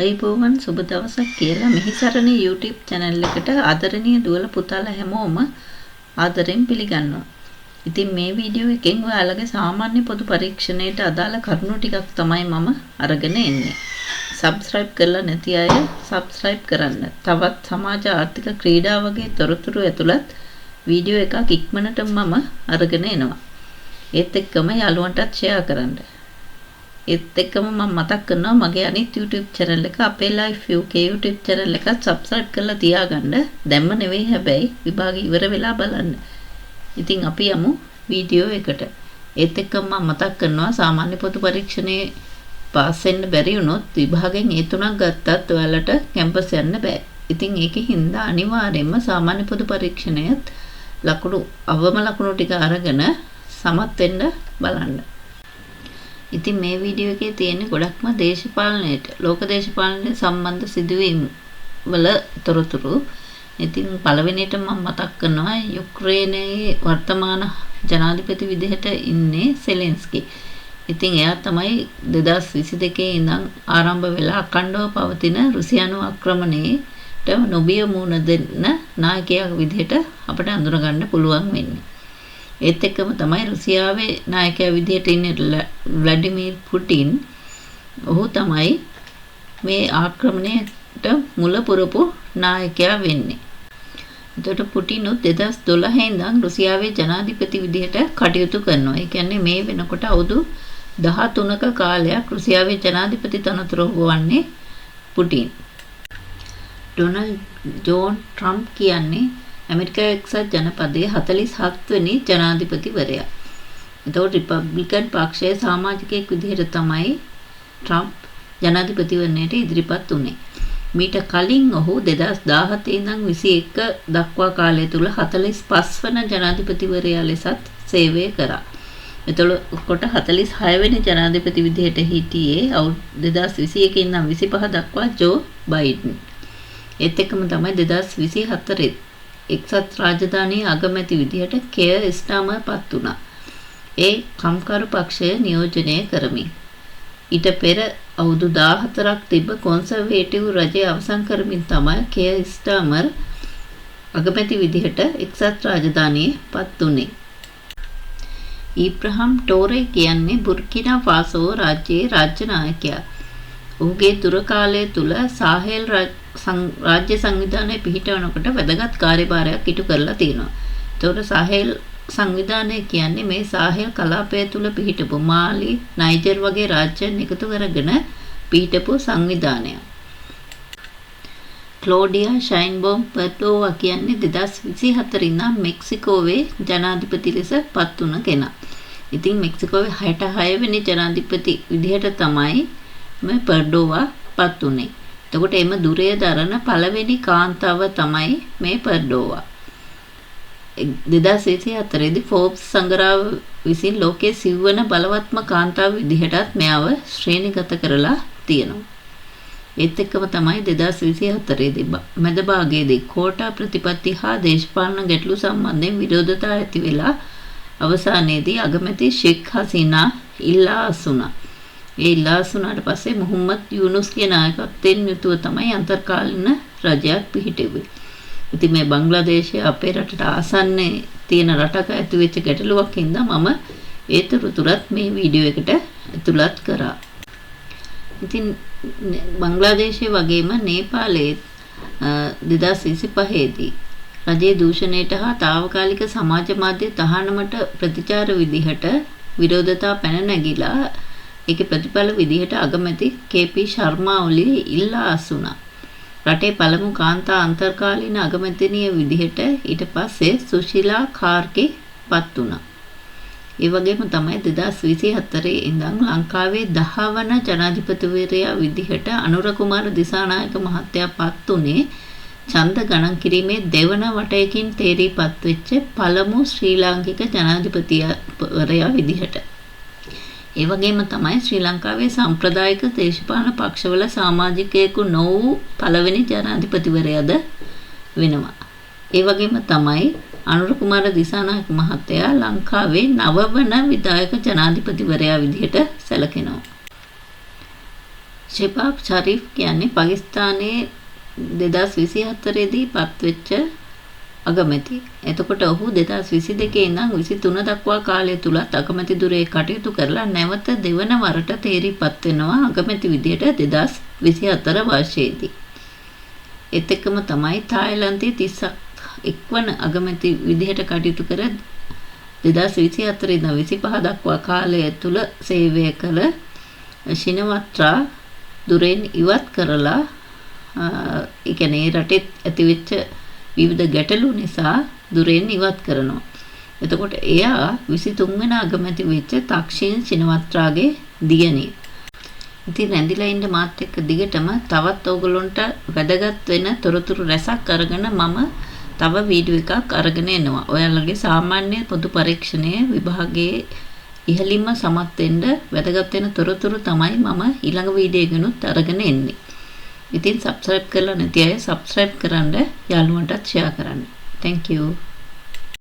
අයිබෝවන් සුබ දවසක් කියලා මෙහිසරණේ YouTube channel එකට ආදරණීය දුවල පුතාලා හැමෝම ආදරෙන් පිළිගන්නවා. ඉතින් මේ වීඩියෝ එකෙන් ඔයාලගේ සාමාන්‍ය පොදු පරීක්ෂණයට අදාළ කරුණු ටිකක් තමයි මම අරගෙන එන්නේ. subscribe කරලා නැති අය subscribe කරන්න. තවත් සමාජ ආර්ථික ක්‍රීඩා වගේ තොරතුරු ඇතුළත් වීඩියෝ එකක් ඉක්මනට මම අරගෙන එනවා. ඒත් එක්කම යාළුවන්ටත් share කරන්න. ඒත් එක්කම මම මතක් කරනවා මගේ අනිත් YouTube channel එක අපේ Life UK YouTube channel එකත් subscribe කරලා තියාගන්න. දැම්ම නෙවෙයි හැබැයි විභාගය ඉවර වෙලා බලන්න. ඉතින් අපි යමු වීඩියෝ එකට. ඒත් එක්කම මම මතක් කරනවා සාමාන්‍ය පොදු පරීක්ෂණේ පාස් වෙන්න බැරි වුණොත් විභාගෙන් ඒ තුනක් ගත්තත් ඔයාලට කැම්පස් යන්න බෑ. ඉතින් ඒකේ හින්දා අනිවාර්යයෙන්ම සාමාන්‍ය පොදු පරීක්ෂණයත් අවම ලකුණු ටික අරගෙන සමත් වෙන්න බලන්න. ඉතින් මේ වීඩියෝ එකේ තියෙන ගොඩක්ම දේශපාලනයට ලෝක දේශපාලනය සම්බන්ධ සිදුවීම් වල තොරතුරු. ඉතින් පළවෙනියට මම මතක් කරනවා යුක්‍රේනයේ වර්තමාන ජනාධිපති විදිහට ඉන්නේ සෙලෙන්ස්කි. ඉතින් එයා තමයි 2022 ඉඳන් ආරම්භ වෙලා අඛණ්ඩව පවතින රුසියානු ආක්‍රමණයට නොබිය මුහුණ දෙන්න නායකයා විදිහට අපිට අඳුරගන්න පුළුවන් වෙන්නේ. ඒත් එක්කම තමයි රුසියාවේ නායකයා විදිහට ඉන්නේ ව්ලාඩිමිර් පුටින්. ඔහු තමයි මේ ආක්‍රමණයට මුල පුරපු නායකයා වෙන්නේ. එතකොට පුටින් 2012 ඉඳන් රුසියාවේ ජනාධිපති විදිහට කටයුතු කරනවා. ඒ කියන්නේ මේ වෙනකොට අවුරුදු 13ක කාලයක් රුසියාවේ ජනාධිපති තනතුර වන්නේ පුටින්. ඩොනල්ඩ් ජෝන් ට්‍රම්ප් කියන්නේ ඇමරිකා එක්සත් ජනපදයේ 47 වෙනි ජනාධිපතිවරයා. එතකොට රිපබ්ලිකන් පක්ෂයේ සමාජිකයෙක් විදිහට තමයි ට්‍රම්ප් ජනාධිපතිවරණයට ඉදිරිපත් වුණේ. මීට කලින් ඔහු 2017 ඉඳන් 21 දක්වා කාලය තුල 45 වන ජනාධිපතිවරයා ලෙසත් සේවය කරා. එතකොට 46 වෙනි ජනාධිපති විදිහට හිටියේ 2021 ඉඳන් 25 දක්වා ජෝ බයිඩන්. ඒත් එක්කම තමයි 2024 එක්සත් රාජධානියේ අගමැති විදිහට කෙයර් ස්ටාමර් පත් වුණා. ඒ කම්කරු පක්ෂය නියෝජනය කරමින්. ඊට පෙර අවුරුදු 14ක් තිබ්බ කොන්සර්වේටිව් රජය අවසන් කරමින් තමයි කෙයර් ස්ටාමර් අගමැති විදිහට එක්සත් රාජධානියේ පත් වුණේ. ඉබ්‍රහම් ටෝරේ කියන්නේ බුර්කිනා ෆාසෝ රාජ්‍යයේ රාජ්‍ය නායකයා. ඔහුගේ දුර කාලය තුල සාහෙල් රාජ්‍ය සංවිධානය පිහිටවනකොට වැදගත් කාර්යභාරයක් ඉටු කරලා තියෙනවා. ඒතකොට සාහෙල් සංවිධානය කියන්නේ මේ සාහෙල් කලාපය තුල පිහිටපු මාලි, නයිජර් වගේ රාජ්‍යයන් එකතු කරගෙන පිහිටපු සංවිධානයක්. ක්ලෝඩියා ෂයින්බෝම් පර්ඩෝවා කියන්නේ 2024 ඉඳන් මෙක්සිකෝවේ ජනාධිපති ලෙස පත් වුණ කෙනා. ඉතින් මෙක්සිකෝවේ 66 වෙනි ජනාධිපති විදිහට තමයි මේ පර්ඩෝවා පත් වුණේ. එතකොට එම දුරය දරන පළවෙනි කාන්තාව තමයි මේ පර්ඩෝවා. 2024 දී ෆෝබ්ස් සංග්‍රහය විසින් ලෝකයේ සිව්වන බලවත්ම කාන්තාව විදිහටත් මෙයව ශ්‍රේණිගත කරලා තියෙනවා. ඒත් එක්කම තමයි 2024 දී මැද භාගයේදී කෝටා ප්‍රතිපත්ති හා දේශපාලන ගැටලු සම්බන්ධයෙන් විරෝධතා ඇති වෙලා අවසානයේදී අගමැති ෂේක් හසීනා ඉල්ලා අසුණා. ඒ ඉල්ලා අසුණාට පස්සේ මුහම්මද් යූනුස්ගේ නායකත්වයෙන් යුතුව තමයි අන්තර්කාලීන රජයක් පිහිටුවේ. ඉතින් මේ බංග්ලාදේශය අපේ රටට ආසන්නයේ තියෙන රටක ඇති වෙච්ච ගැටලුවක් හින්දා මම ඒ තොරතුරත් මේ වීඩියෝ එකට ඇතුළත් කරා. ඉතින් බංග්ලාදේශය වගේම නේපාලයේ 2025 දී රජයේ දූෂණයට හා తాවකාලික සමාජ මාධ්‍ය තහනමට ප්‍රතිචාර විදිහට විරෝධතා පැන නැගිලා ඒකේ ප්‍රතිඵල විදිහට අගමැති කේ.පී. ශර්මා ඔලි ඉල්ලා අසුණා. රටේ පළමු කාන්තා අන්තර්කාලීන අගමැතිනිය විදිහට ඊට පස්සේ සුශීලා කාර්කි පත් වුණා. ඒ වගේම තමයි 2024 ඉඳන් ලංකාවේ 10 වන ජනාධිපතිවරයා විදිහට අනුර කුමාර දිසානායක මහත්තයා පත් උනේ ඡන්ද ගණන් කිරීමේ දෙවන වටයකින් තේරීපත් වෙච්ච පළමු ශ්‍රී ලාංකික ජනාධිපතිවරයා විදිහට. ඒ වගේම තමයි ශ්‍රී ලංකාවේ සම්ප්‍රදායික දේශපාලන පක්ෂවල සමාජිකයෙකු නොවූ පළවෙනි ජනාධිපතිවරයාද වෙනවා. ඒ වගේම තමයි අනුර කුමාර දිසානායක මහත්තයා ලංකාවේ 9 වන විධායක ජනාධිපතිවරයා විදිහට සැලකෙනවා. ෂෙබාබ් ෂරීෆ් කියන්නේ පාකිස්තානයේ 2024 දී පත්වෙච්ච අගමැති. එතකොට ඔහු 2022 ඉඳන් 23 දක්වා කාලය තුලත් අගමැති ධුරයේ කටයුතු කරලා නැවත දෙවන වරට තේරීපත් වෙනවා අගමැති විදියට 2024 වර්ෂයේදී. ඒත් එක්කම තමයි තායිලන්තයේ 31 වන අගමැති විදියට කටයුතු කර 2024 ඉඳන් 25 දක්වා කාලය තුල සේවය කළ ශිනවත්‍රා දුරෙන් ඉවත් කරලා ඒ කියන්නේ රටේ ඇතිවෙච්ච විවිධ ගැටලු නිසා දුරෙන් ඉවත් කරනවා. එතකොට එයා 23 වෙනි අගමැති වෙච්ච තක්ෂින් ශිනවත්‍රාගේ දියණිය. ඉතින් රැඳිලා ඉන්න මාත් එක්ක දිගටම තවත් ඕගොල්ලොන්ට වැදගත් වෙන තොරතුරු රැසක් අරගෙන මම තව වීඩියෝ එකක් අරගෙන එනවා. ඔයාලගේ සාමාන්‍ය පොදු පරීක්ෂණයේ විභාගයේ ඉහළින්ම සමත් වෙන්න වැදගත් වෙන තොරතුරු තමයි මම ඊළඟ වීඩියෝ එකනොත් අරගෙන එන්නේ. ඉතින් subscribe කරලා නැති අය subscribe කරන්න යාළුවන්ටත් share කරන්න. Thank you.